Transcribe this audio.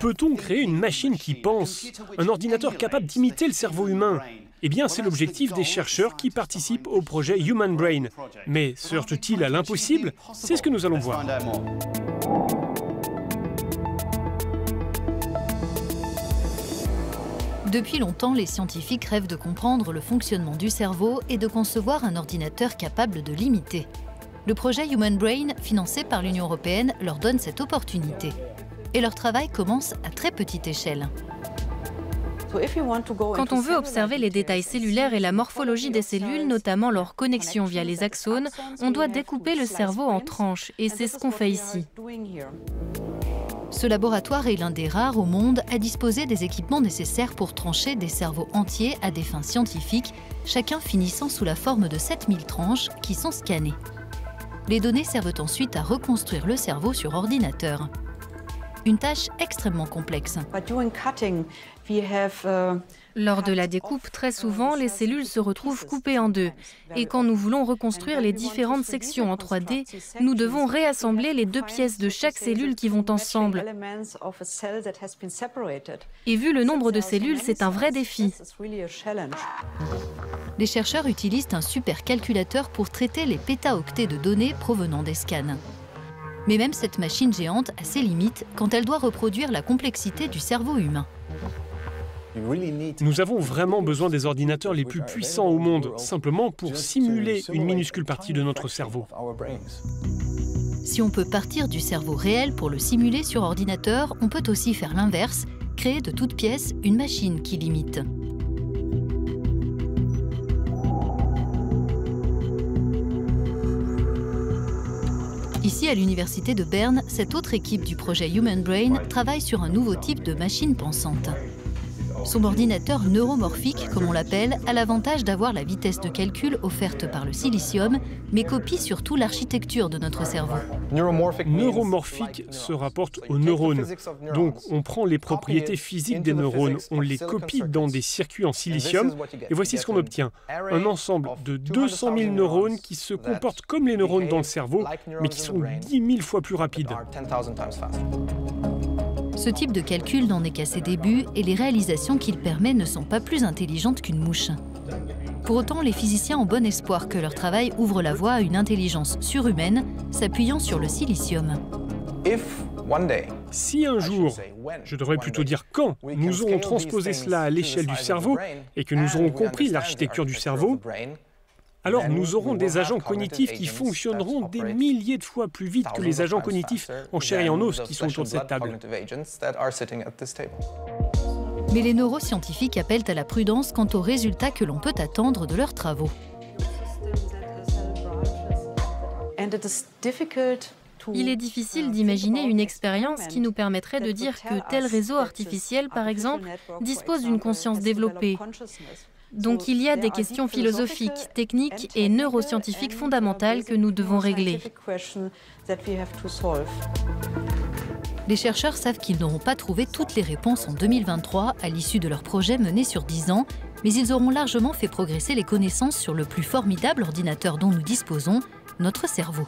Peut-on créer une machine qui pense, un ordinateur capable d'imiter le cerveau humain? Eh bien, c'est l'objectif des chercheurs qui participent au projet Human Brain. Mais se heurte-t-il à l'impossible? C'est ce que nous allons voir. Depuis longtemps, les scientifiques rêvent de comprendre le fonctionnement du cerveau et de concevoir un ordinateur capable de l'imiter. Le projet Human Brain, financé par l'Union européenne, leur donne cette opportunité. Et leur travail commence à très petite échelle. Quand on veut observer les détails cellulaires et la morphologie des cellules, notamment leur connexion via les axones, on doit découper le cerveau en tranches, et c'est ce qu'on fait ici. Ce laboratoire est l'un des rares au monde à disposer des équipements nécessaires pour trancher des cerveaux entiers à des fins scientifiques, chacun finissant sous la forme de 7000 tranches qui sont scannées. Les données servent ensuite à reconstruire le cerveau sur ordinateur. Une tâche extrêmement complexe. Lors de la découpe, très souvent, les cellules se retrouvent coupées en deux. Et quand nous voulons reconstruire les différentes sections en 3D, nous devons réassembler les deux pièces de chaque cellule qui vont ensemble. Et vu le nombre de cellules, c'est un vrai défi. Les chercheurs utilisent un supercalculateur pour traiter les pétaoctets de données provenant des scans. Mais même cette machine géante a ses limites quand elle doit reproduire la complexité du cerveau humain. Nous avons vraiment besoin des ordinateurs les plus puissants au monde, simplement pour simuler une minuscule partie de notre cerveau. Si on peut partir du cerveau réel pour le simuler sur ordinateur, on peut aussi faire l'inverse, créer de toutes pièces une machine qui l'imite. Ici, à l'université de Berne, cette autre équipe du projet Human Brain travaille sur un nouveau type de machine pensante. Son ordinateur neuromorphique, comme on l'appelle, a l'avantage d'avoir la vitesse de calcul offerte par le silicium, mais copie surtout l'architecture de notre cerveau. Neuromorphique se rapporte aux neurones. Donc, on prend les propriétés physiques des neurones, on les copie dans des circuits en silicium, et voici ce qu'on obtient. Un ensemble de 200 000 neurones qui se comportent comme les neurones dans le cerveau, mais qui sont 10 000 fois plus rapides. Ce type de calcul n'en est qu'à ses débuts et les réalisations qu'il permet ne sont pas plus intelligentes qu'une mouche. Pour autant, les physiciens ont bon espoir que leur travail ouvre la voie à une intelligence surhumaine, s'appuyant sur le silicium. Si un jour, je devrais plutôt dire quand, nous aurons transposé cela à l'échelle du cerveau et que nous aurons compris l'architecture du cerveau, alors nous aurons des agents cognitifs qui fonctionneront des milliers de fois plus vite que les agents cognitifs en chair et en os qui sont autour de cette table. Mais les neuroscientifiques appellent à la prudence quant aux résultats que l'on peut attendre de leurs travaux. Il est difficile d'imaginer une expérience qui nous permettrait de dire que tel réseau artificiel, par exemple, dispose d'une conscience développée. Donc il y a des questions philosophiques, techniques et neuroscientifiques fondamentales que nous devons régler. Les chercheurs savent qu'ils n'auront pas trouvé toutes les réponses en 2023 à l'issue de leur projet mené sur 10 ans, mais ils auront largement fait progresser les connaissances sur le plus formidable ordinateur dont nous disposons, notre cerveau.